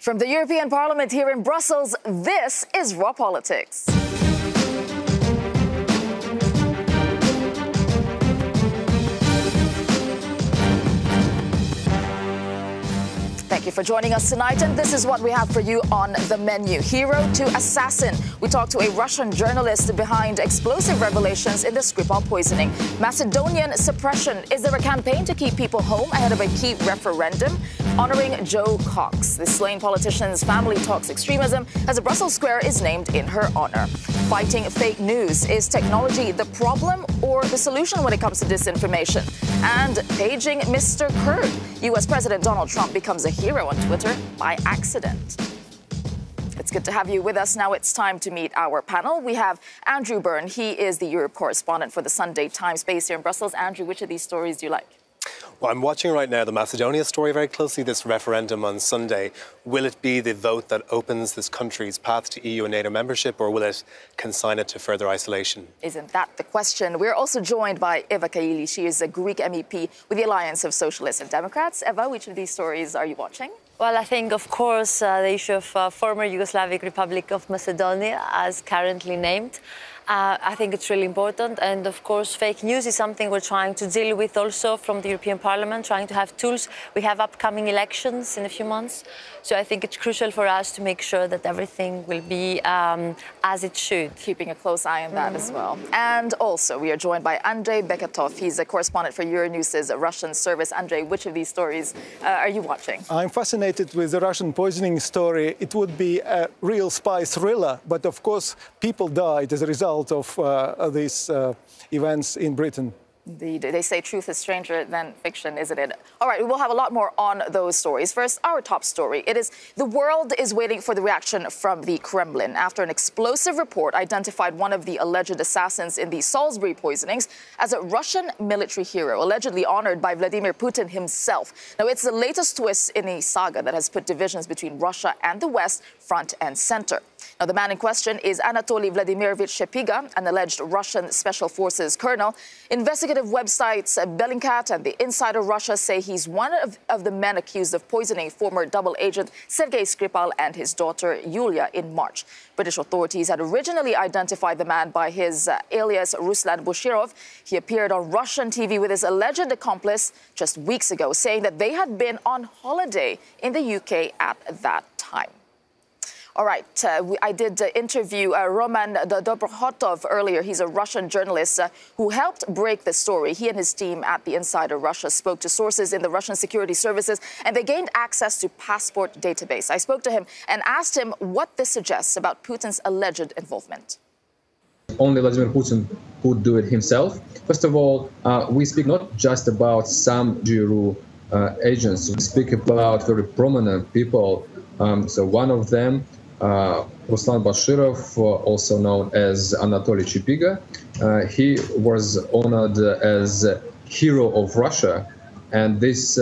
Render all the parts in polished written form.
From the European Parliament here in Brussels, this is Raw Politics. Thank you for joining us tonight, and this is what we have for you on the menu. Hero to assassin. We talk to a Russian journalist behind explosive revelations in the Skripal poisoning. Macedonian suppression. Is there a campaign to keep people home ahead of a key referendum? Honoring Jo Cox. The slain politician's family talks extremism as a Brussels square is named in her honor. Fighting fake news. Is technology the problem or the solution when it comes to disinformation? And paging Mr. Kurd. U.S. President Donald Trump becomes a hero on Twitter by accident. It's good to have you with us. Now it's time to meet our panel. We have Andrew Byrne. He is the Europe correspondent for the Sunday Times based here in Brussels. Andrew, which of these stories do you like? Well, I'm watching right now the Macedonia story very closely, this referendum on Sunday. Will it be the vote that opens this country's path to EU and NATO membership, or will it consign it to further isolation? Isn't that the question? We're also joined by Eva Kaili. She is a Greek MEP with the Alliance of Socialists and Democrats. Eva, which of these stories are you watching? Well, I think, of course, the issue of former Yugoslavic Republic of Macedonia, as currently named. I think it's really important. And, of course, fake news is something we're trying to deal with also from the European Parliament, trying to have tools. We have upcoming elections in a few months. So I think it's crucial for us to make sure that everything will be as it should. Keeping a close eye on that as well. And also, we are joined by Andrei Beketov. He's a correspondent for Euronews's Russian service. Andrei, which of these stories are you watching? I'm fascinated with the Russian poisoning story. It would be a real spy thriller, but of course, people died as a result of these events in Britain. Indeed. They say truth is stranger than fiction, isn't it? All right, we will have a lot more on those stories. First, our top story. It is the world is waiting for the reaction from the Kremlin after an explosive report identified one of the alleged assassins in the Salisbury poisonings as a Russian military hero, allegedly honored by Vladimir Putin himself. Now, it's the latest twist in a saga that has put divisions between Russia and the West front and center. Now, the man in question is Anatoly Vladimirovich Shepiga, an alleged Russian Special Forces colonel. Investigative websites Bellingcat and the Insider Russia say he's one of the men accused of poisoning former double agent Sergei Skripal and his daughter Yulia in March. British authorities had originally identified the man by his alias Ruslan Bushirov. He appeared on Russian TV with his alleged accomplice just weeks ago, saying that they had been on holiday in the UK at that time. All right, I did interview Roman Dobrokhotov earlier. He's a Russian journalist who helped break the story. He and his team at the Insider Russia spoke to sources in the Russian security services, and they gained access to passport database. I spoke to him and asked him what this suggests about Putin's alleged involvement. Only Vladimir Putin could do it himself. First of all, we speak not just about some GRU agents. We speak about very prominent people. So one of them, Ruslan Bashirov, also known as Anatoly Shepiga, he was honored as hero of Russia, and this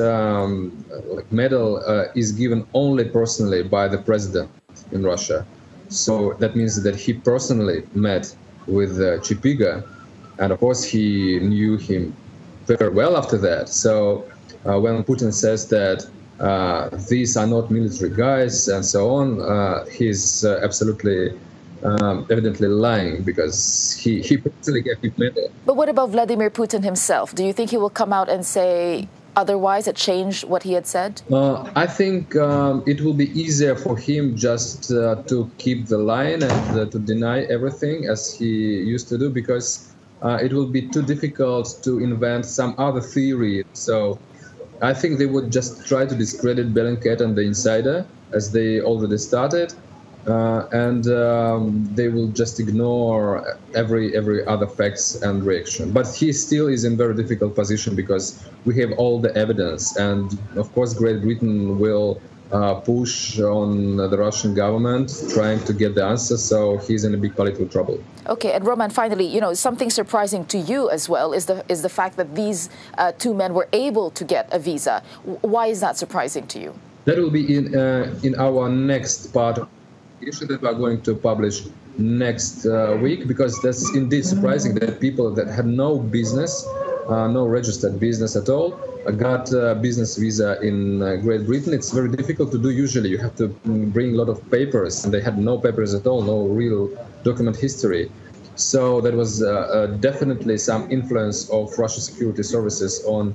medal is given only personally by the president in Russia. So that means that he personally met with Shepiga, and of course he knew him very well after that. So when Putin says that these are not military guys and so on, he's absolutely, evidently lying, because he personally gave him medal. But what about Vladimir Putin himself? Do you think he will come out and say otherwise, it changed what he had said? I think it will be easier for him just to keep the line and to deny everything as he used to do, because it will be too difficult to invent some other theory. So I think they would just try to discredit Bellingcat and the Insider, as they already started, and they will just ignore every other facts and reaction. But he still is in very difficult position, because we have all the evidence, and of course Great Britain will push on the Russian government, trying to get the answer, so he's in a big political trouble. Okay, and Roman, finally, something surprising to you as well is the fact that these two men were able to get a visa. Why is that surprising to you? That will be in our next part of the issue that we are going to publish next week, because that's indeed surprising that people that had no business no registered business at all. I got a business visa in Great Britain. It's very difficult to do usually. You have to bring a lot of papers, and they had no papers at all, no real document history. So there was definitely some influence of Russian security services on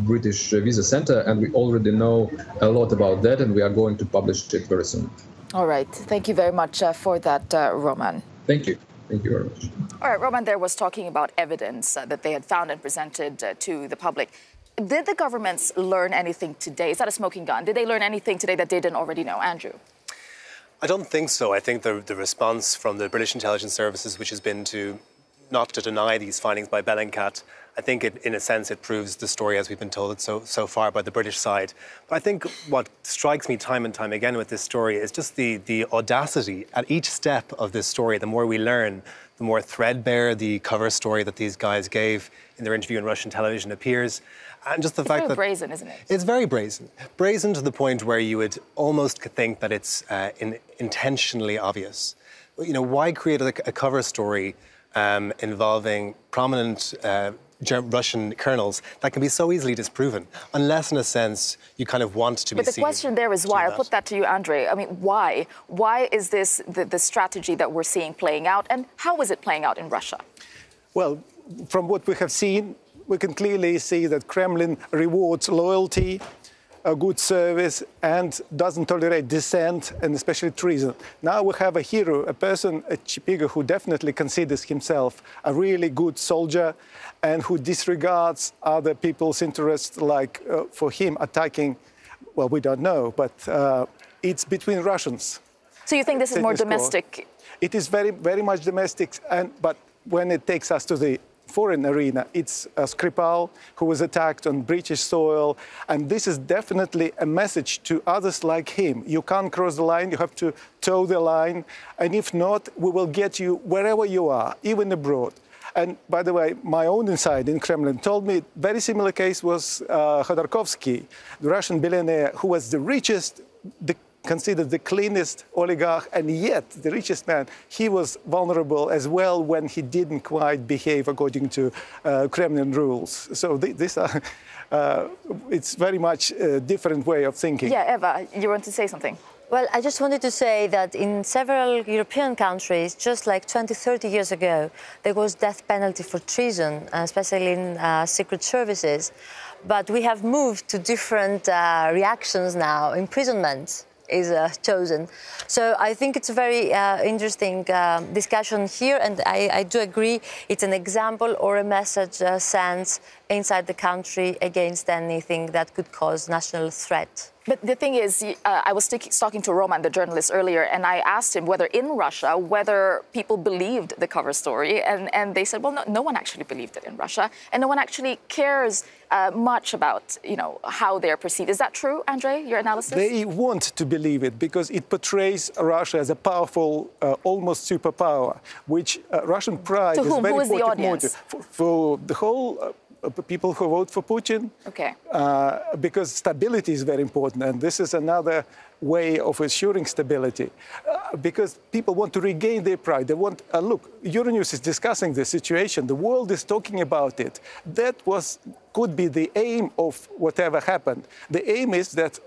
British Visa Center, and we already know a lot about that, and we are going to publish it very soon. All right. Thank you very much for that, Roman. Thank you. Thank you very much. All right. Roman there was talking about evidence that they had found and presented to the public. Did the governments learn anything today? Is that a smoking gun? Did they learn anything today that they didn't already know? Andrew? I don't think so. I think the response from the British intelligence services, which has been not to deny these findings by Bellingcat, I think in a sense it proves the story as we've been told it so far by the British side. But I think what strikes me time and time again with this story is just the audacity at each step of this story. The more we learn, the more threadbare the cover story that these guys gave in their interview on Russian television appears. And just the fact that... It's very brazen, isn't it? It's very brazen. Brazen to the point where you would almost think that it's intentionally obvious. You know, why create a cover story involving prominent Russian colonels that can be so easily disproven, unless, in a sense, you kind of want to be seen. But the question there is why. I'll put that to you, Andrei. I mean, why? Why is this the strategy that we're seeing playing out, and how is it playing out in Russia? Well, from what we have seen, we can clearly see that Kremlin rewards loyalty, a good service, and doesn't tolerate dissent, and especially treason. Now we have a hero, a person, a Chipiga, who definitely considers himself a really good soldier and who disregards other people's interests, like for him attacking, well, we don't know, but it's between Russians. So you think this is more domestic? It is very, very much domestic, but when it takes us to the foreign arena, it's Skripal who was attacked on British soil, and this is definitely a message to others like him. You can't cross the line, you have to toe the line, and if not, we will get you wherever you are, even abroad. And by the way, my own inside in Kremlin told me very similar case was Khodorkovsky, the Russian billionaire who was the richest, considered the cleanest oligarch, and yet the richest man. He was vulnerable as well when he didn't quite behave according to Kremlin rules. So these are, it's very much a different way of thinking. Yeah, Eva, you want to say something? Well, I just wanted to say that in several European countries, just like 20, 30 years ago, there was death penalty for treason, especially in secret services. But we have moved to different reactions now. Imprisonment is chosen. So I think it's a very interesting discussion here, and I do agree it's an example or a message sent inside the country against anything that could cause national threat. But the thing is, I was talking to Roman, the journalist, earlier, and I asked him whether in Russia, whether people believed the cover story, and they said, well, no one actually believed it in Russia, and no one actually cares much about, you know, how they're perceived. Is that true, Andrei, your analysis? They want to believe it because it portrays Russia as a powerful, almost superpower, which Russian pride is very important motive for the whole people who vote for Putin. Okay. Because stability is very important, and this is another way of assuring stability. Because people want to regain their pride. They want, look, Euronews is discussing the situation. The world is talking about it. That could be the aim of whatever happened. The aim is that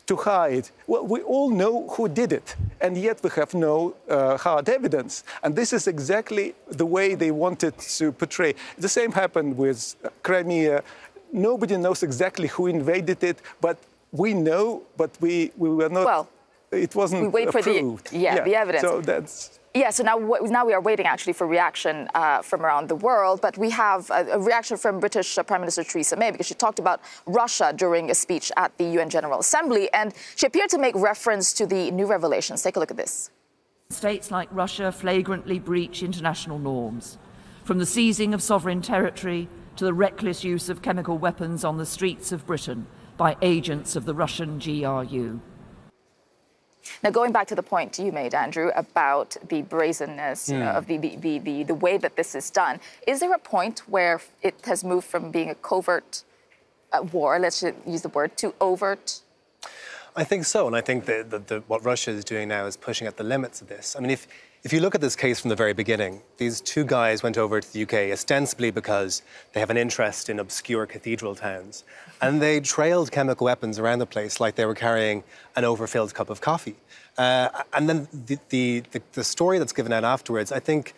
to hide. Well, we all know who did it, and yet we have no hard evidence. And this is exactly the way they wanted to portray. The same happened with Crimea. Nobody knows exactly who invaded it, but we know, but we were not, well, it wasn't we wait approved. For the evidence. So that's... Yeah, so now we are waiting actually for reaction from around the world, but we have a reaction from British Prime Minister Theresa May because she talked about Russia during a speech at the UN General Assembly, and she appeared to make reference to the new revelations. Take a look at this. States like Russia flagrantly breach international norms, from the seizing of sovereign territory to the reckless use of chemical weapons on the streets of Britain by agents of the Russian GRU. Now, going back to the point you made, Andrew, about the brazenness of the way that this is done, is there a point where it has moved from being a covert war, let's use the word, to overt? I think so, and I think that what Russia is doing now is pushing at the limits of this. I mean, if you look at this case from the very beginning, these two guys went over to the UK ostensibly because they have an interest in obscure cathedral towns, and they trailed chemical weapons around the place like they were carrying an overfilled cup of coffee. And then the story that's given out afterwards, I think,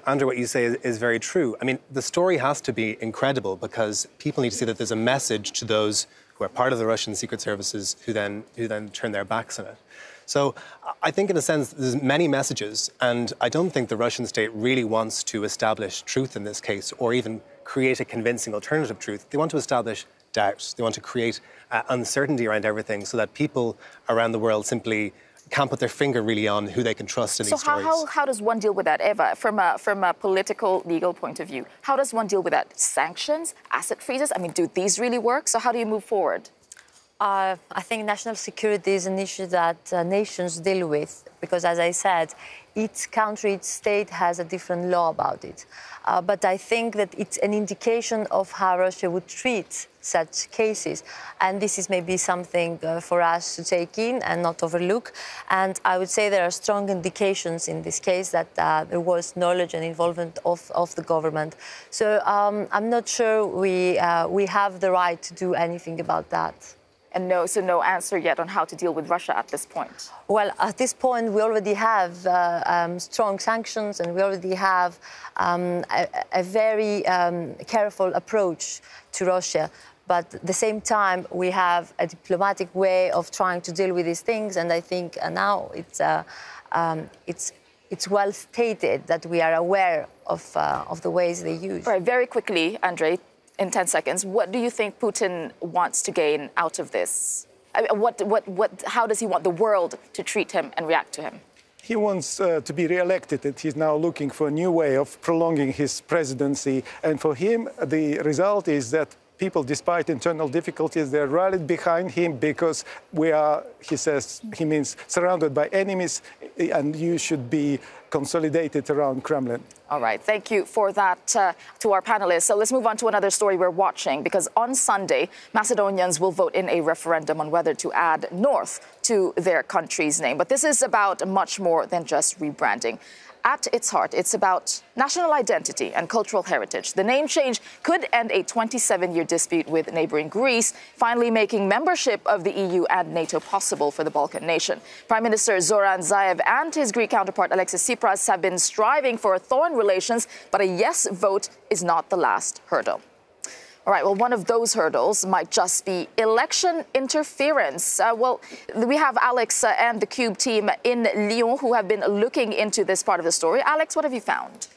Andrew, what you say is very true. I mean, the story has to be incredible because people need to see that there's a message to those who are part of the Russian secret services who then turn their backs on it. So I think, in a sense, there's many messages, and I don't think the Russian state really wants to establish truth in this case or even create a convincing alternative truth. They want to establish doubt. They want to create uncertainty around everything so that people around the world simply can't put their finger really on who they can trust in these stories. So how does one deal with that, Eva, from a political, legal point of view? How does one deal with that? Sanctions, asset freezes? I mean, do these really work? So how do you move forward? I think national security is an issue that nations deal with because, as I said, each country, each state has a different law about it. But I think that it's an indication of how Russia would treat such cases. And this is maybe something for us to take in and not overlook. And I would say there are strong indications in this case that there was knowledge and involvement of the government. So I'm not sure we have the right to do anything about that. And no answer yet on how to deal with Russia at this point? Well, at this point, we already have strong sanctions and we already have a very careful approach to Russia. But at the same time, we have a diplomatic way of trying to deal with these things. And I think now it's well stated that we are aware of the ways they use. All right, very quickly, Andrei, in 10 seconds, what do you think Putin wants to gain out of this? I mean, how does he want the world to treat him and react to him? He wants to be re-elected, and he's now looking for a new way of prolonging his presidency. And for him, the result is that people, despite internal difficulties, they're rallied behind him because we are, he means, surrounded by enemies, and you should be consolidated around Kremlin. All right, thank you for that to our panelists. So let's move on to another story we're watching, because on Sunday, Macedonians will vote in a referendum on whether to add North to their country's name. But this is about much more than just rebranding. At its heart, it's about national identity and cultural heritage. The name change could end a 27-year dispute with neighboring Greece, finally making membership of the EU and NATO possible for the Balkan nation. Prime Minister Zoran Zaev and his Greek counterpart Alexis Tsipras have been striving for thawing relations, but a yes vote is not the last hurdle. All right, well, one of those hurdles might just be election interference. Well, we have Alex and the Cube team in Lyon who have been looking into this part of the story. Alex, what have you found?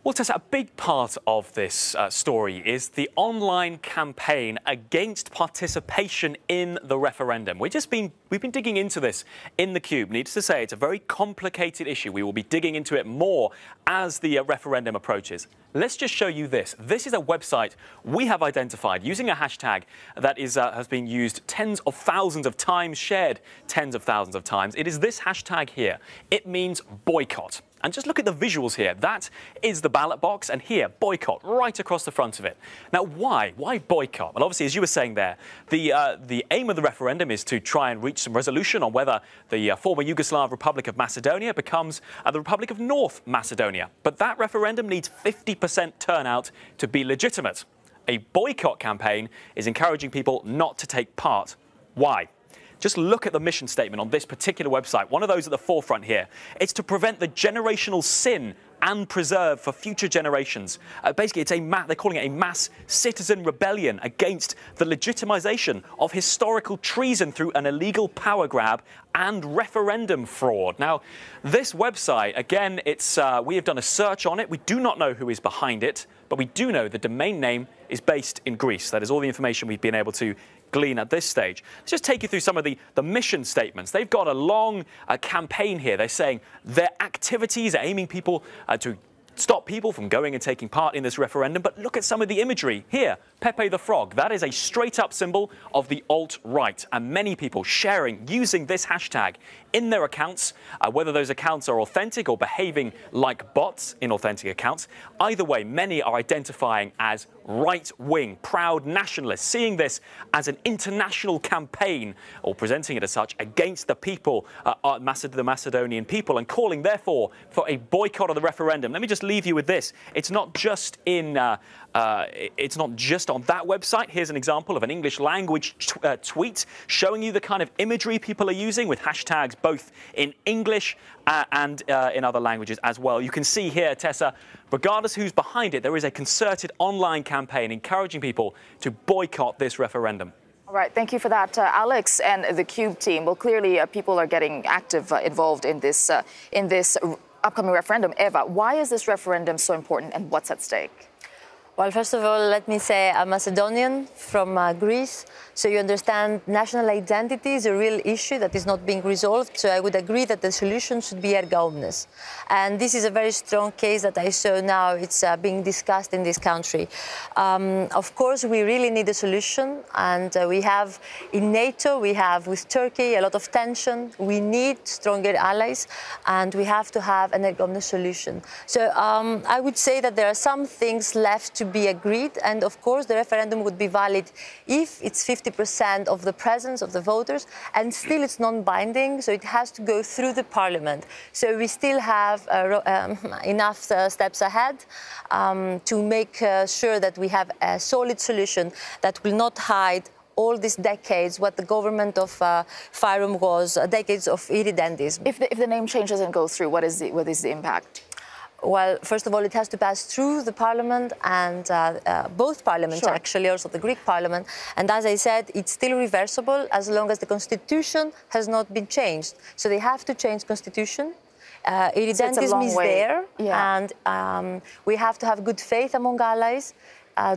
Well, Tessa, a big part of this story is the online campaign against participation in the referendum. We've been digging into this in the Cube. Needless to say, it's a very complicated issue. We will be digging into it more as the referendum approaches. Let's just show you this. This is a website we have identified using a hashtag that has been used tens of thousands of times, shared tens of thousands of times. It is this hashtag here. It means boycott. And just look at the visuals here. That is the ballot box, and here, boycott, right across the front of it. Now, why? Why boycott? Well, obviously, as you were saying there, the aim of the referendum is to try and reach some resolution on whether the former Yugoslav Republic of Macedonia becomes the Republic of North Macedonia. But that referendum needs 50% turnout to be legitimate. A boycott campaign is encouraging people not to take part. Why? Just look at the mission statement on this particular website, one of those at the forefront here. It's to prevent the generational sin and preserve for future generations. Basically, they're calling it a mass citizen rebellion against the legitimization of historical treason through an illegal power grab and referendum fraud. Now, this website, again, we have done a search on it. We do not know who is behind it, but we do know the domain name is based in Greece. That is all the information we've been able to glean at this stage. Let's just take you through some of the mission statements. They've got a long campaign here. They're saying their activities are aiming people to stop people from going and taking part in this referendum. But look at some of the imagery here. Pepe the Frog, that is a straight-up symbol of the alt-right, and many people sharing, using this hashtag in their accounts, whether those accounts are authentic or behaving like bots in authentic accounts. Either way, many are identifying as right-wing, proud nationalists, seeing this as an international campaign, or presenting it as such, against the people, the Macedonian people, and calling, therefore, for a boycott of the referendum. Let me just leave you with this. It's not just it's not just on that website. Here's an example of an English language tweet showing you the kind of imagery people are using with hashtags both in English and in other languages as well. You can see here, Tessa, regardless who's behind it, there is a concerted online campaign encouraging people to boycott this referendum. All right, thank you for that, Alex and the Cube team. Well, clearly people are getting active involved in this upcoming referendum. Eva, why is this referendum so important and what's at stake? Well, first of all, let me say I'm Macedonian from Greece, so you understand national identity is a real issue that is not being resolved, so I would agree that the solution should be erga omnes. And this is a very strong case that I saw now it's being discussed in this country. Of course, we really need a solution, and we have in NATO, we have with Turkey a lot of tension. We need stronger allies, and we have to have an erga omnes solution. So I would say that there are some things left to be agreed, and of course the referendum would be valid if it's 50% of the presence of the voters, and still it's non-binding, so it has to go through the parliament. So we still have enough steps ahead to make sure that we have a solid solution that will not hide all these decades what the government of Fyrom was, decades of irredentism. If the name change doesn't go through, what is the impact? Well, first of all, it has to pass through the parliament, and both parliaments, sure, actually, also the Greek parliament. And as I said, it's still reversible as long as the constitution has not been changed. So they have to change constitution. Irredentism is there, yeah, and we have to have good faith among allies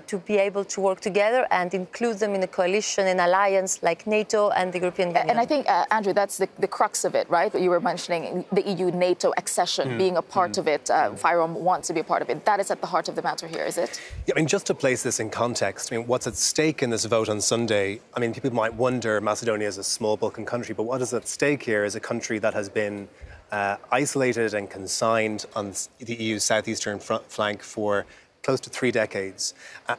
to be able to work together and include them in a coalition, an alliance like NATO and the European Union. And I think, Andrew, that's the crux of it, right? You were mentioning the EU-NATO accession being a part of it. Fyrom wants to be a part of it. That is at the heart of the matter here, is it? Yeah, I mean, just to place this in context, I mean, what's at stake in this vote on Sunday? I mean, people might wonder, Macedonia is a small Balkan country, but what is at stake here is a country that has been isolated and consigned on the EU's southeastern flank for close to 3 decades.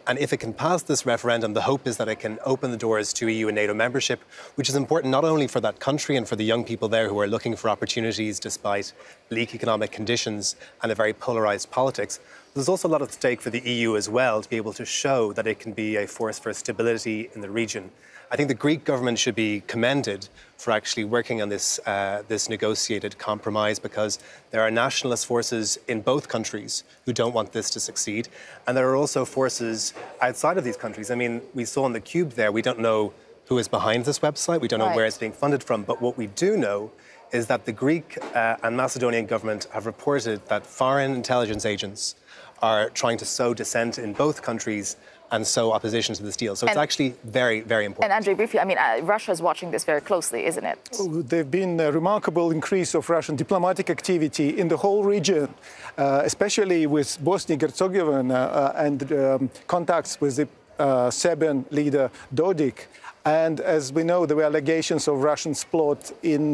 And if it can pass this referendum, the hope is that it can open the doors to EU and NATO membership, which is important not only for that country and for the young people there who are looking for opportunities despite bleak economic conditions and a very polarised politics. There's also a lot at stake for the EU as well to be able to show that it can be a force for stability in the region. I think the Greek government should be commended for actually working on this negotiated compromise, because there are nationalist forces in both countries who don't want this to succeed. And there are also forces outside of these countries. I mean, we saw on the Cube there, we don't know who is behind this website. We don't know where it's being funded from. But what we do know is that the Greek and Macedonian government have reported that foreign intelligence agents are trying to sow dissent in both countries and sow opposition to this deal. So it's actually very, very important. And Andrei, briefly, I mean, Russia is watching this very closely, isn't it? There's been a remarkable increase of Russian diplomatic activity in the whole region, especially with Bosnia-Herzegovina and contacts with the Serbian leader Dodik. And as we know, there were allegations of Russian plot in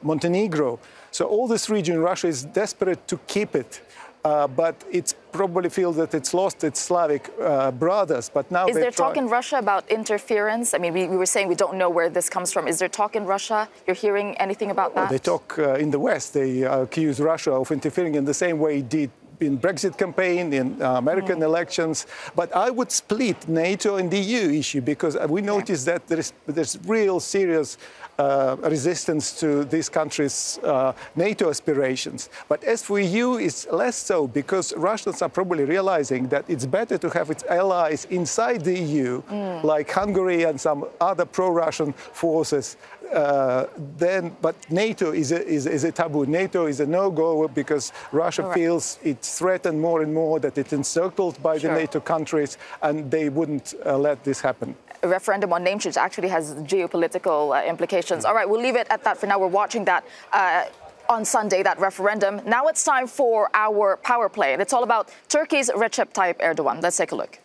Montenegro. So all this region, Russia is desperate to keep it. But it's probably feels that it's lost its Slavic brothers. But now is there talk in Russia about interference? I mean, we were saying we don't know where this comes from. Is there talk in Russia? You're hearing anything about that? They talk in the West. They accuse Russia of interfering in the same way it did in Brexit campaign, in American elections. But I would split NATO and the EU issue, because we noticed that there's real serious resistance to these countries' NATO aspirations. But as for EU, it's less so, because Russians are probably realizing that it's better to have its allies inside the EU, like Hungary and some other pro-Russian forces, but NATO is a taboo. NATO is a no-go, because Russia feels it's threatened more and more, that it's encircled by the NATO countries, and they wouldn't let this happen. A referendum on name change actually has geopolitical implications. All right, we'll leave it at that for now. We're watching that. on Sunday, that referendum. Now it's time for our power play, and it's all about Turkey's Recep Tayyip Erdogan. Let's take a look.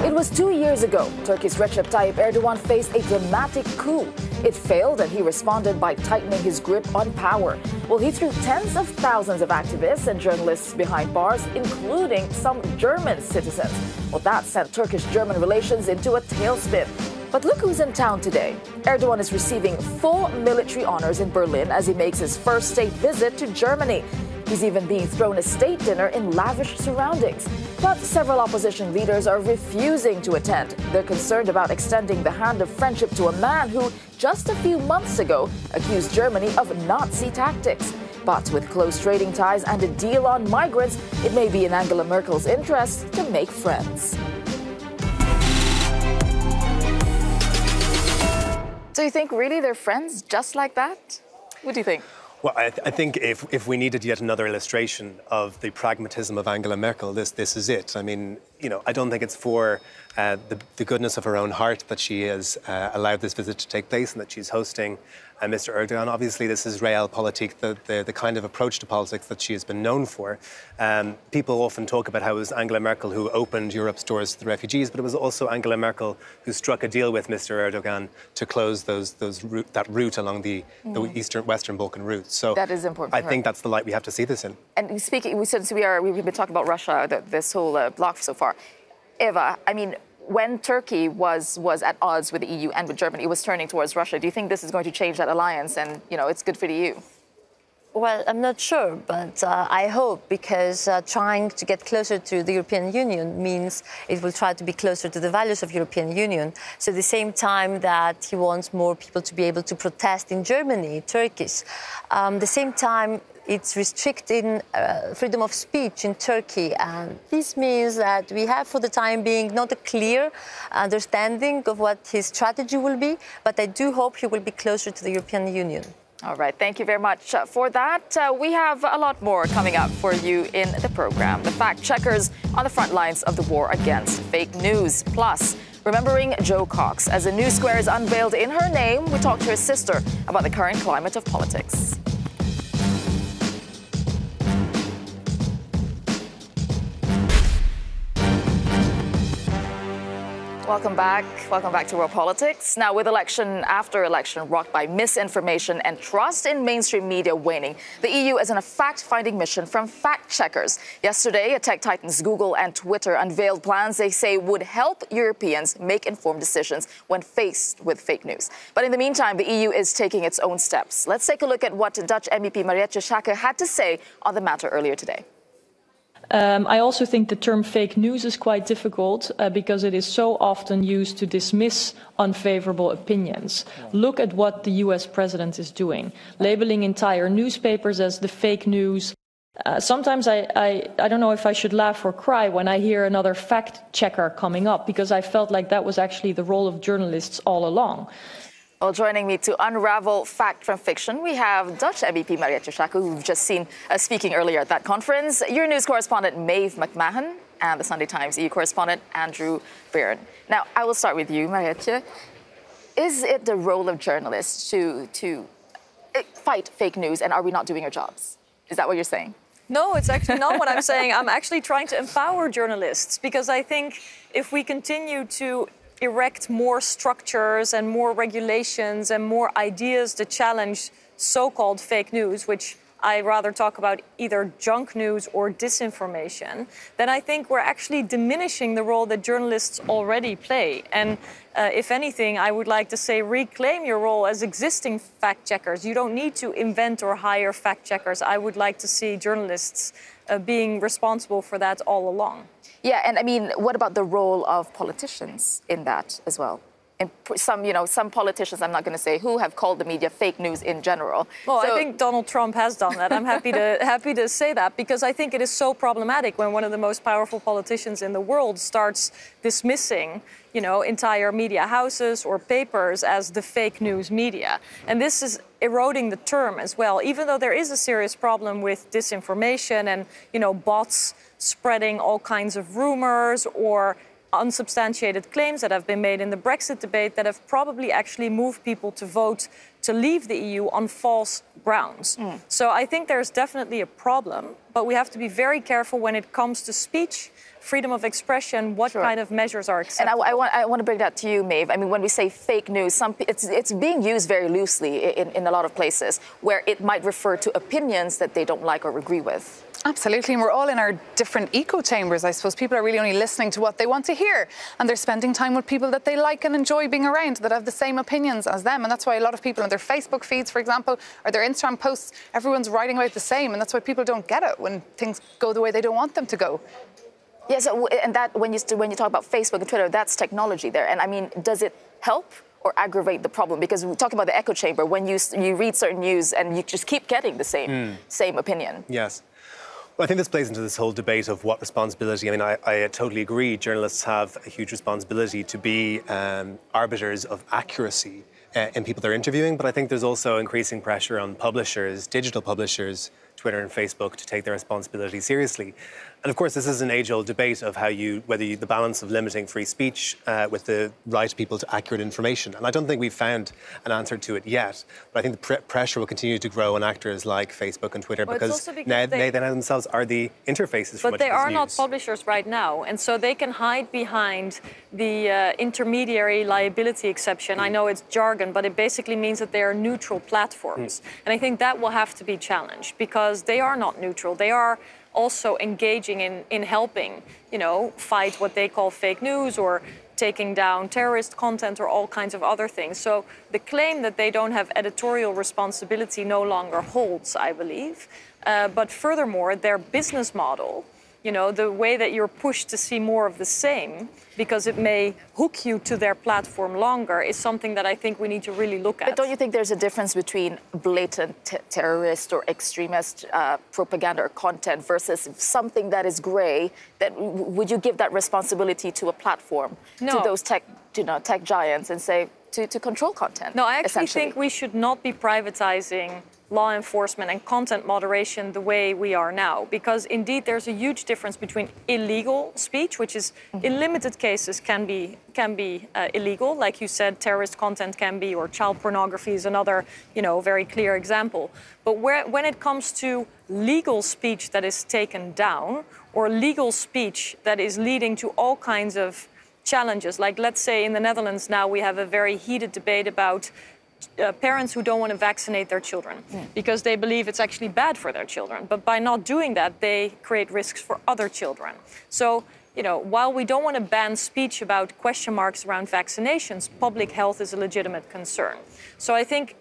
It was 2 years ago, Turkey's Recep Tayyip Erdogan faced a dramatic coup. It failed, and he responded by tightening his grip on power. Well, he threw tens of thousands of activists and journalists behind bars, including some German citizens. Well, that sent Turkish-German relations into a tailspin. But look who's in town today. Erdogan is receiving full military honors in Berlin as he makes his first state visit to Germany. He's even being thrown a state dinner in lavish surroundings. But several opposition leaders are refusing to attend. They're concerned about extending the hand of friendship to a man who, just a few months ago, accused Germany of Nazi tactics. But with close trading ties and a deal on migrants, it may be in Angela Merkel's interest to make friends. So you think really they're friends just like that? What do you think? Well, I think if we needed yet another illustration of the pragmatism of Angela Merkel, this is it. I mean, you know, I don't think it's for the goodness of her own heart that she has allowed this visit to take place and that she's hosting Mr. Erdogan. Obviously, this is Real Politik, the kind of approach to politics that she has been known for. People often talk about how it was Angela Merkel who opened Europe's doors to the refugees, but it was also Angela Merkel who struck a deal with Mr. Erdogan to close that route along the Western Balkan route. So that is important. I think that's the light we have to see this in. And speaking, since we've been talking about Russia, this whole bloc so far, Eva, I mean, when Turkey was at odds with the EU and with Germany, it was turning towards Russia. Do you think this is going to change that alliance and, you know, it's good for the EU? Well, I'm not sure, but I hope, because trying to get closer to the European Union means it will try to be closer to the values of European Union. So at the same time that he wants more people to be able to protest in Germany, Turkish, the same time it's restricting freedom of speech in Turkey. And this means that we have, for the time being, not a clear understanding of what his strategy will be, but I do hope he will be closer to the European Union. All right, thank you very much for that. We have a lot more coming up for you in the program. The fact checkers on the front lines of the war against fake news. Plus, remembering Jo Cox. As a new square is unveiled in her name, we talk to her sister about the current climate of politics. Welcome back to Raw Politics. Now, with election after election rocked by misinformation and trust in mainstream media waning, the EU is on a fact-finding mission from fact-checkers. Yesterday, tech titans Google and Twitter unveiled plans they say would help Europeans make informed decisions when faced with fake news. But in the meantime, the EU is taking its own steps. Let's take a look at what Dutch MEP Marietje Schaake had to say on the matter earlier today. I also think the term fake news is quite difficult because it is so often used to dismiss unfavorable opinions. Look at what the US president is doing, labeling entire newspapers as the fake news. Sometimes I don't know if I should laugh or cry when I hear another fact checker coming up, because I felt like that was actually the role of journalists all along. Well, joining me to unravel fact from fiction, we have Dutch MEP Marietje Schaake, who we've just seen speaking earlier at that conference, your news correspondent Maeve McMahon, and the Sunday Times EU correspondent Andrew Byrne. Now, I will start with you, Marietje. Is it the role of journalists to fight fake news, and are we not doing our jobs? Is that what you're saying? No, it's actually not what I'm saying. I'm actually trying to empower journalists, because I think if we continue to erect more structures and more regulations and more ideas to challenge so-called fake news, which I rather talk about either junk news or disinformation, then I think we're actually diminishing the role that journalists already play. And if anything, I would like to say reclaim your role as existing fact checkers. You don't need to invent or hire fact checkers. I would like to see journalists being responsible for that all along. Yeah, and I mean, what about the role of politicians in that as well? And some politicians, I'm not going to say who, have called the media fake news in general. Well, I think Donald Trump has done that. I'm happy to say that, because I think it is so problematic when one of the most powerful politicians in the world starts dismissing, entire media houses or papers as the fake news media. And this is eroding the term as well, even though there is a serious problem with disinformation and, bots spreading all kinds of rumors or unsubstantiated claims that have been made in the Brexit debate that have probably actually moved people to vote to leave the EU on false grounds. So I think there's definitely a problem, but we have to be very careful when it comes to speech, freedom of expression, what kind of measures are acceptable. And I want to bring that to you, Maeve. I mean, when we say fake news, it's being used very loosely in a lot of places where it might refer to opinions that they don't like or agree with. Absolutely, and we're all in our different echo chambers. I suppose people are really only listening to what they want to hear, and they're spending time with people that they like and enjoy being around, that have the same opinions as them. And that's why a lot of people on their Facebook feeds, for example, or their Instagram posts, everyone's writing about the same, and that's why people don't get it when things go the way they don't want them to go. Yeah, so, and that when you talk about Facebook and Twitter, that's technology there. And I mean, does it help or aggravate the problem? Because we talk about the echo chamber, when you read certain news and you just keep getting the same opinion. Yes. Well, I think this plays into this whole debate of what responsibility. I mean, I totally agree. Journalists have a huge responsibility to be arbiters of accuracy in people they're interviewing. But I think there's also increasing pressure on publishers, digital publishers, Twitter and Facebook, to take their responsibility seriously. And of course, this is an age-old debate of the balance of limiting free speech with the right of people to accurate information. And I don't think we've found an answer to it yet. But I think the pressure will continue to grow on actors like Facebook and Twitter because they themselves are the interfaces for much of this news. But they are not publishers right now, and so they can hide behind the intermediary liability exception. I know it's jargon, but it basically means that they are neutral platforms. And I think that will have to be challenged because they are not neutral. They are also engaging in helping, fight what they call fake news or taking down terrorist content or all kinds of other things. So the claim that they don't have editorial responsibility no longer holds, I believe. But furthermore, their business model, the way that you're pushed to see more of the same because it may hook you to their platform longer is something that I think we need to really look at. But don't you think there's a difference between blatant terrorist or extremist propaganda or content versus something that is grey? That would you give that responsibility to a platform, to those tech giants, and say to control content? No, I actually think we should not be privatizing law enforcement and content moderation the way we are now, because indeed there's a huge difference between illegal speech, which is in limited cases can be illegal, like you said, terrorist content can be, or child pornography is another very clear example. But when it comes to legal speech that is taken down, or legal speech that is leading to all kinds of challenges, like let's say in the Netherlands now we have a very heated debate about parents who don't want to vaccinate their children because they believe it's actually bad for their children. But by not doing that, they create risks for other children. So, while we don't want to ban speech about question marks around vaccinations, public health is a legitimate concern. So I think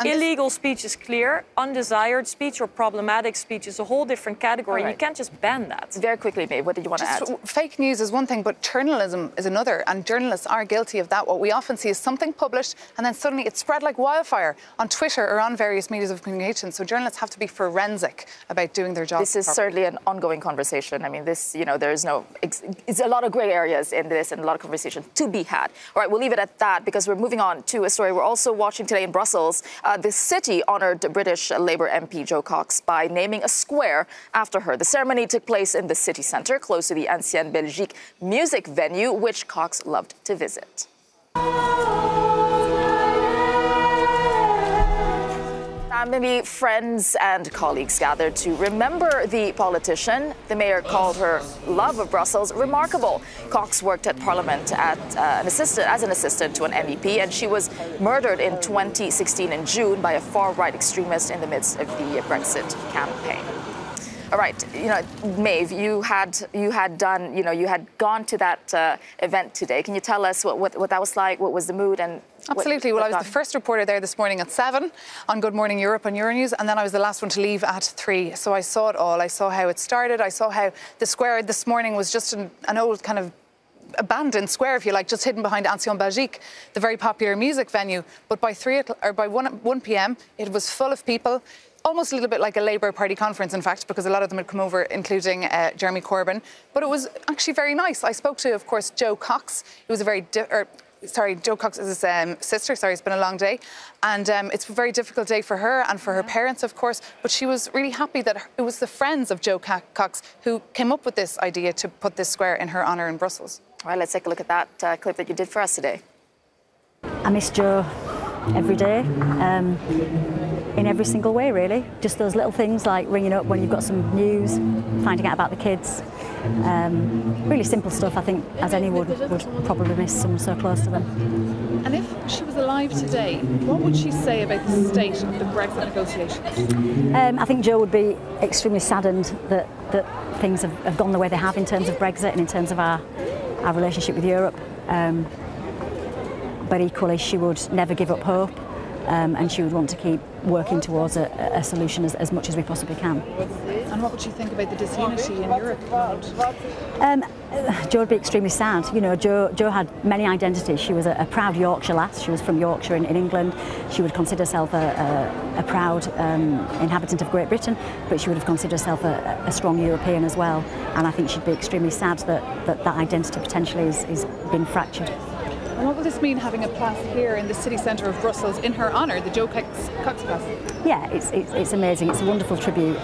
illegal speech is clear. Undesired speech or problematic speech is a whole different category. Right. You can't just ban that. Very quickly, Maeve, what did you want to add? Fake news is one thing, but journalism is another. And journalists are guilty of that. What we often see is something published and then suddenly it's spread like wildfire on Twitter or on various medias of communication. So journalists have to be forensic about doing their job. This is certainly an ongoing conversation. I mean, there's it's a lot of grey areas in this and a lot of conversation to be had. All right, we'll leave it at that because we're moving on to a story we're also watching today in Brussels. The city honoured British Labour MP Jo Cox by naming a square after her. The ceremony took place in the city centre, close to the Ancienne Belgique music venue, which Cox loved to visit. Family, friends and colleagues gathered to remember the politician. The mayor called her love of Brussels remarkable. Cox worked at Parliament as an assistant to an MEP, and she was murdered in 2016 in June by a far-right extremist in the midst of the Brexit campaign. All right, Maeve, you had gone to that event today. Can you tell us what that was like? What was the mood and? Absolutely. Well, I was the first reporter there this morning at 7 on Good Morning Europe on Euronews, and then I was the last one to leave at 3. So I saw it all. I saw how it started. I saw how the square this morning was just an old kind of abandoned square, if you like, just hidden behind Ancienne Belgique, the very popular music venue. But by 1 p.m, it was full of people. Almost a little bit like a Labour Party conference, in fact, because a lot of them had come over, including Jeremy Corbyn. But it was actually very nice. I spoke to, of course, Jo Cox. It was Jo Cox is his sister. Sorry, it's been a long day. And it's a very difficult day for her and for her parents, of course. But she was really happy that it was the friends of Jo Cox who came up with this idea to put this square in her honour in Brussels. All right, let's take a look at that clip that you did for us today. I miss Jo every day, in every single way, really. Just those little things like ringing up when you've got some news, finding out about the kids. Really simple stuff, I think, as anyone would probably miss someone so close to them. And if she was alive today, what would she say about the state of the Brexit negotiations? I think Jo would be extremely saddened that things have gone the way they have in terms of Brexit and in terms of our relationship with Europe. But equally, she would never give up hope, and she would want to keep working towards a solution as much as we possibly can. And what would she think about the disunity in Europe? Jo would be extremely sad. You know, Jo had many identities. She was a proud Yorkshire lass. She was from Yorkshire in England. She would consider herself a proud inhabitant of Great Britain, but she would have considered herself a strong European as well. And I think she'd be extremely sad that identity potentially is being fractured. And what will this mean, having a plaque here in the city centre of Brussels in her honour, the Jo Cox Plaque? Yeah, it's amazing. It's a wonderful tribute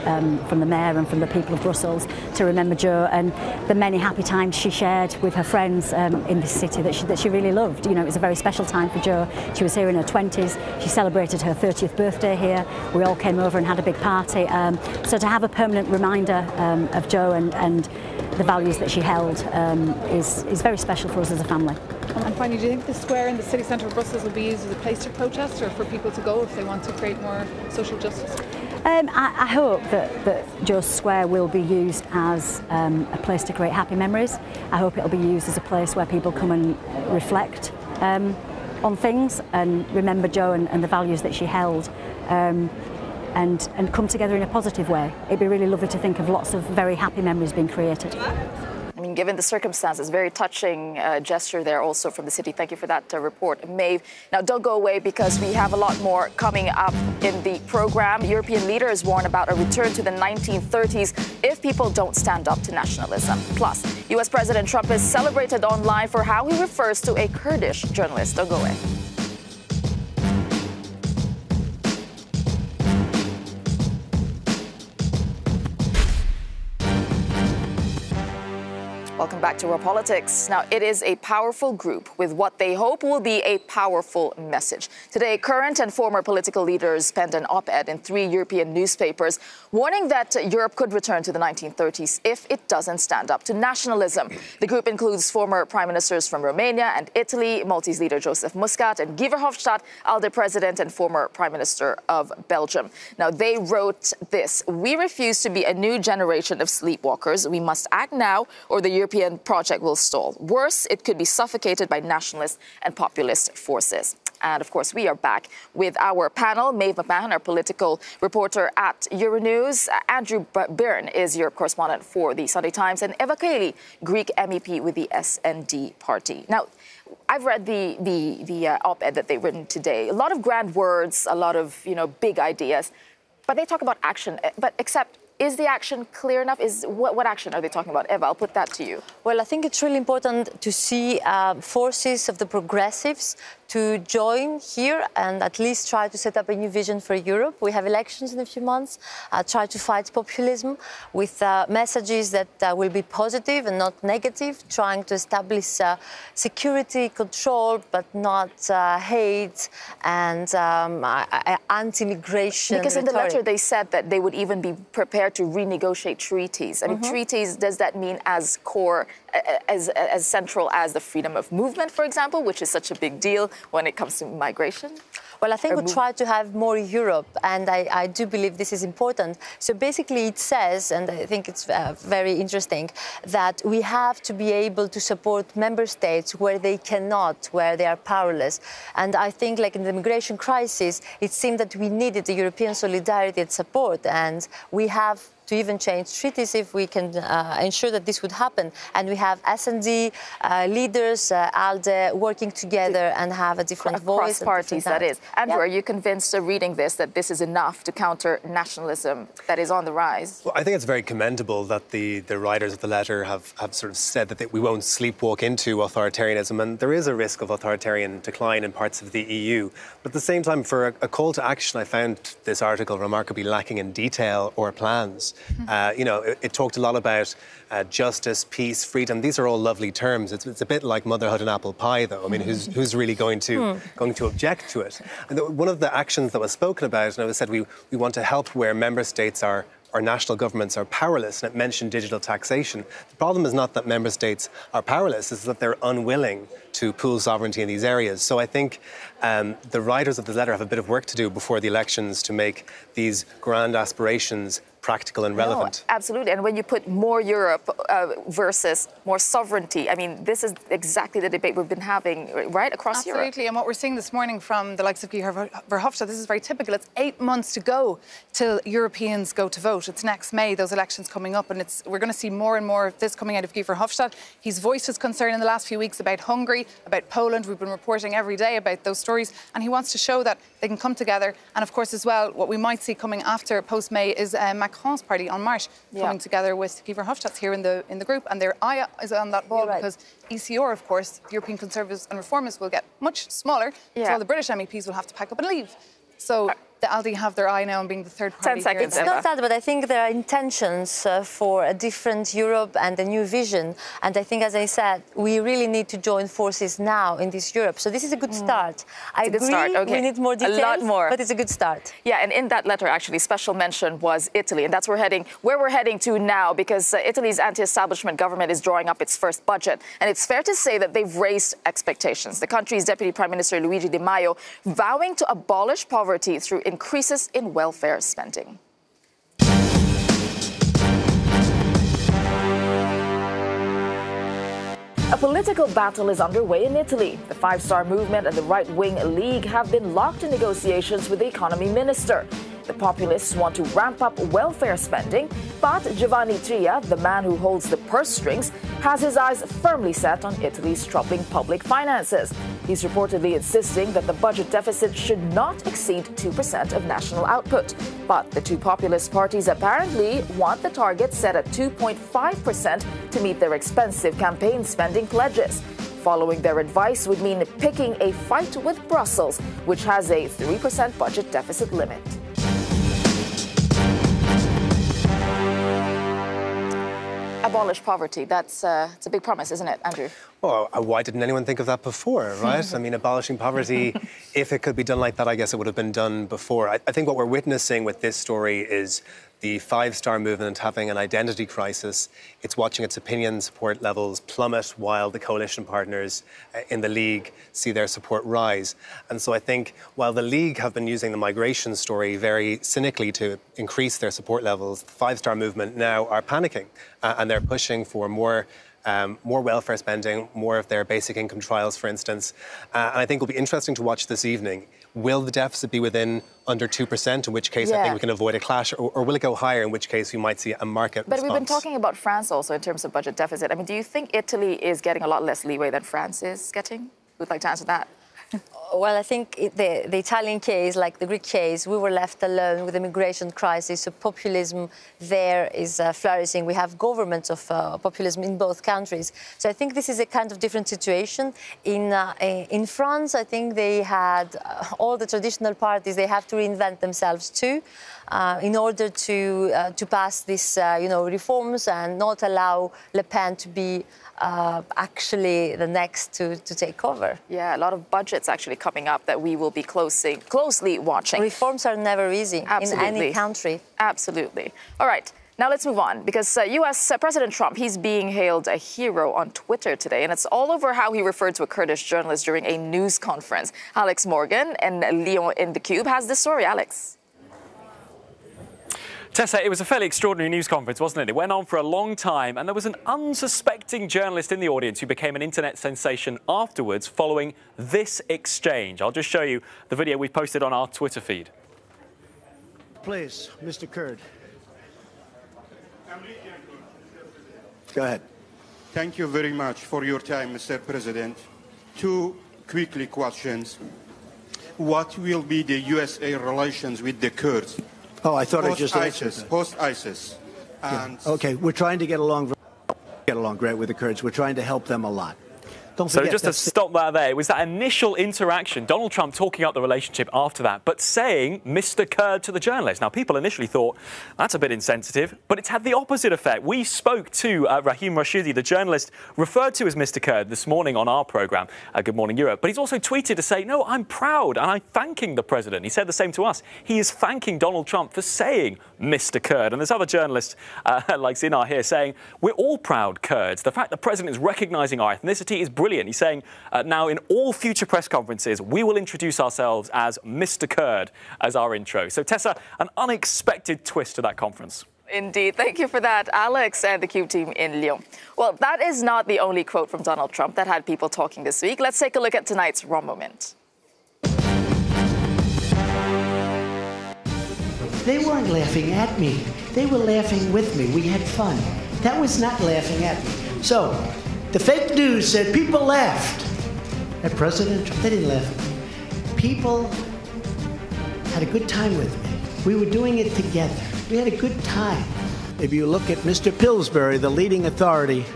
from the Mayor and from the people of Brussels to remember Jo and the many happy times she shared with her friends in this city that she really loved. You know, it was a very special time for Jo. She was here in her 20s. She celebrated her 30th birthday here. We all came over and had a big party. So to have a permanent reminder of Jo and the values that she held is very special for us as a family. And finally, do you think the square in the city centre of Brussels will be used as a place to protest or for people to go if they want to create more social justice? I hope that Jo's Square will be used as a place to create happy memories. I hope it'll be used as a place where people come and reflect on things and remember Jo and the values that she held. And come together in a positive way. It'd be really lovely to think of lots of very happy memories being created. I mean, given the circumstances, very touching gesture there also from the city. Thank you for that report, Maeve. Now, don't go away because we have a lot more coming up in the program. European leaders warn about a return to the 1930s if people don't stand up to nationalism. Plus, U.S. President Trump is celebrated online for how he refers to a Kurdish journalist. Don't go away. Welcome back to Raw Politics. Now, it is a powerful group with what they hope will be a powerful message. Today, current and former political leaders penned an op-ed in 3 European newspapers warning that Europe could return to the 1930s if it doesn't stand up to nationalism. The group includes former prime ministers from Romania and Italy, Maltese leader Joseph Muscat, and Guy Verhofstadt, ALDE president and former prime minister of Belgium. Now, they wrote this: "We refuse to be a new generation of sleepwalkers. We must act now or the European project will stall. Worse, it could be suffocated by nationalist and populist forces." And of course, we are back with our panel. Maeve McMahon, our political reporter at Euronews. Andrew Byrne is your correspondent for the Sunday Times. And Eva Kaili, Greek MEP with the SND party. Now, I've read the op-ed that they've written today. A lot of grand words, a lot of, big ideas. But they talk about action. But except, is the action clear enough? What action are they talking about? Eva, I'll put that to you. Well, I think it's really important to see forces of the progressives to join here and at least try to set up a new vision for Europe. We have elections in a few months. Try to fight populism with messages that will be positive and not negative, trying to establish security, control, but not hate and anti-immigration Because in the rhetoric. letter they said that they would even be prepared to renegotiate treaties. I mean, treaties, does that mean as core, as central as the freedom of movement, for example, which is such a big deal when it comes to migration? Well, I think we try to have more Europe, and I do believe this is important. So basically it says, and I think it's very interesting, that we have to be able to support member states where they cannot, where they are powerless. And I think, like in the migration crisis, it seemed that we needed the European solidarity and support, and we have to even change treaties if we can ensure that this would happen. And we have S&D leaders, ALDE, working together and have a different voice. Across parties, that is. Andrew, are you convinced reading this that this is enough to counter nationalism that is on the rise? Well, I think it's very commendable that the writers of the letter have sort of said that we won't sleepwalk into authoritarianism, and there is a risk of authoritarian decline in parts of the EU. But at the same time, for a call to action, I found this article remarkably lacking in detail or plans. It talked a lot about justice, peace, freedom. These are all lovely terms. It's a bit like motherhood and apple pie, though. I mean, who's really going to object to it? And one of the actions that was spoken about, and it was said we want to help where member states or national governments are powerless, and it mentioned digital taxation. The problem is not that member states are powerless, it's that they're unwilling to pool sovereignty in these areas. So I think the writers of the letter have a bit of work to do before the elections to make these grand aspirations practical and relevant. No, absolutely. And when you put more Europe versus more sovereignty, I mean, this is exactly the debate we've been having right across Europe. Absolutely. And what we're seeing this morning from the likes of Guy Verhofstadt, this is very typical. It's 8 months to go till Europeans go to vote. It's next May, those elections coming up, and we're going to see more and more of this coming out of Guy Verhofstadt. He's voiced his concern in the last few weeks about Hungary, about Poland. We've been reporting every day about those stories, and he wants to show that they can come together. And of course, as well, what we might see coming after post-May is Macron's party En Marche coming together with Guy Verhofstadt's here in the group, and their eye is on that ball because ECR, of course, the European Conservatives and Reformists, will get much smaller, so all the British MEPs will have to pack up and leave. So the ALDE have their eye now on being the third party. 10 seconds. It's not that, but I think there are intentions for a different Europe and a new vision. And I think, as I said, we really need to join forces now in this Europe. So this is a good start. I agree, we need more details, a lot more. But it's a good start. Yeah, and in that letter, actually, special mention was Italy. And that's where we're heading to now, because Italy's anti-establishment government is drawing up its first budget. And it's fair to say that they've raised expectations. The country's Deputy Prime Minister, Luigi Di Maio, vowing to abolish poverty through increases in welfare spending. A political battle is underway in Italy. The Five-Star Movement and the right-wing League have been locked in negotiations with the economy minister. The populists want to ramp up welfare spending, but Giovanni Tria, the man who holds the purse strings, has his eyes firmly set on Italy's troubling public finances. He's reportedly insisting that the budget deficit should not exceed 2% of national output. But the two populist parties apparently want the target set at 2.5% to meet their expensive campaign spending pledges. Following their advice would mean picking a fight with Brussels, which has a 3% budget deficit limit. Abolish poverty. It's a big promise, isn't it, Andrew? Well, why didn't anyone think of that before, right? I mean, abolishing poverty, if it could be done like that, I guess it would have been done before. I think what we're witnessing with this story is the Five-Star Movement having an identity crisis. It's watching its opinion support levels plummet while the coalition partners in the League see their support rise. And so I think while the League have been using the migration story very cynically to increase their support levels, the Five-Star Movement now are panicking and they're pushing for more welfare spending, more of their basic income trials, for instance. And I think it'll be interesting to watch this evening. Will the deficit be within under 2%, in which case I think we can avoid a clash, or will it go higher, in which case we might see a market response? But we've been talking about France also in terms of budget deficit. I mean, do you think Italy is getting a lot less leeway than France is getting? Who'd like to answer that? Well, I think the Italian case, like the Greek case, we were left alone with the migration crisis. So populism there is flourishing. We have governments of populism in both countries. So I think this is a kind of different situation. In France, I think they had all the traditional parties. They have to reinvent themselves too, in order to pass these reforms and not allow Le Pen to be actually the next to take over. Yeah, a lot of budgets actually coming up that we will be closely watching. Reforms are never easy in any country. Absolutely. All right. Now let's move on, because U.S. President Trump, he's being hailed a hero on Twitter today, and it's all over how he referred to a Kurdish journalist during a news conference. Alex Morgan and Leon in the Cube has this story. Alex. Tessa, it was a fairly extraordinary news conference, wasn't it? It went on for a long time, and there was an unsuspecting journalist in the audience who became an internet sensation afterwards following this exchange. I'll just show you the video we posted on our Twitter feed. Please, Mr. Kurd. Go ahead. Thank you very much for your time, Mr. President. Two quickly questions. What will be the USA relations with the Kurds? Oh, I thought I just answered that. Post-ISIS. And Okay, we're trying to get along great with the Kurds. We're trying to help them a lot. Don't So forget, just to stop that there, it was that initial interaction, Donald Trump talking up the relationship after that, but saying Mr. Kurd to the journalist. Now, people initially thought that's a bit insensitive, but it's had the opposite effect. We spoke to Rahim Rashidi, the journalist referred to as Mr. Kurd, this morning on our programme, Good Morning Europe. But he's also tweeted to say, no, I'm proud and I'm thanking the president. He said the same to us. He is thanking Donald Trump for saying Mr. Kurd. And there's other journalists like Zinar here saying, we're all proud Kurds. The fact the president is recognising our ethnicity is brilliant. He's saying now in all future press conferences, we will introduce ourselves as Mr. Kurd as our intro. So, Tessa, an unexpected twist to that conference. Indeed. Thank you for that, Alex and the CUBE team in Lyon. Well, that is not the only quote from Donald Trump that had people talking this week. Let's take a look at tonight's Raw moment. They weren't laughing at me. They were laughing with me. We had fun. That was not laughing at me. So, the fake news said people laughed at President Trump. They didn't laugh at me. People had a good time with me. We were doing it together. We had a good time. If you look at Mr. Pillsbury, the leading authority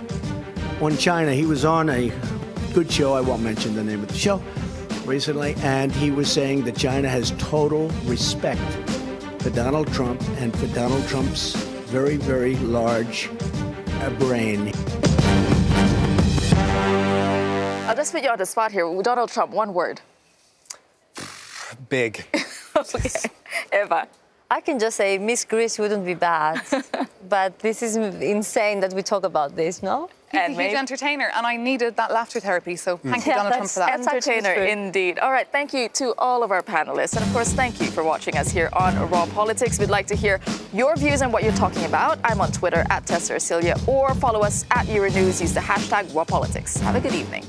on China, he was on a good show, I won't mention the name of the show, recently, and he was saying that China has total respect for Donald Trump and for Donald Trump's very, very large brain. I'll just put you on the spot here. Donald Trump, one word. Big. Okay. Eva. I can just say Miss Greece wouldn't be bad, but this is insane that we talk about this, no? He's a huge entertainer, and I needed that laughter therapy, so thank you, Donald Trump, for that. Entertainer, indeed. All right, thank you to all of our panelists, and of course, thank you for watching us here on Raw Politics. We'd like to hear your views on what you're talking about. I'm on Twitter @Tesa Arcilla, or follow us @Euronews. Use the hashtag Raw Politics. Have a good evening.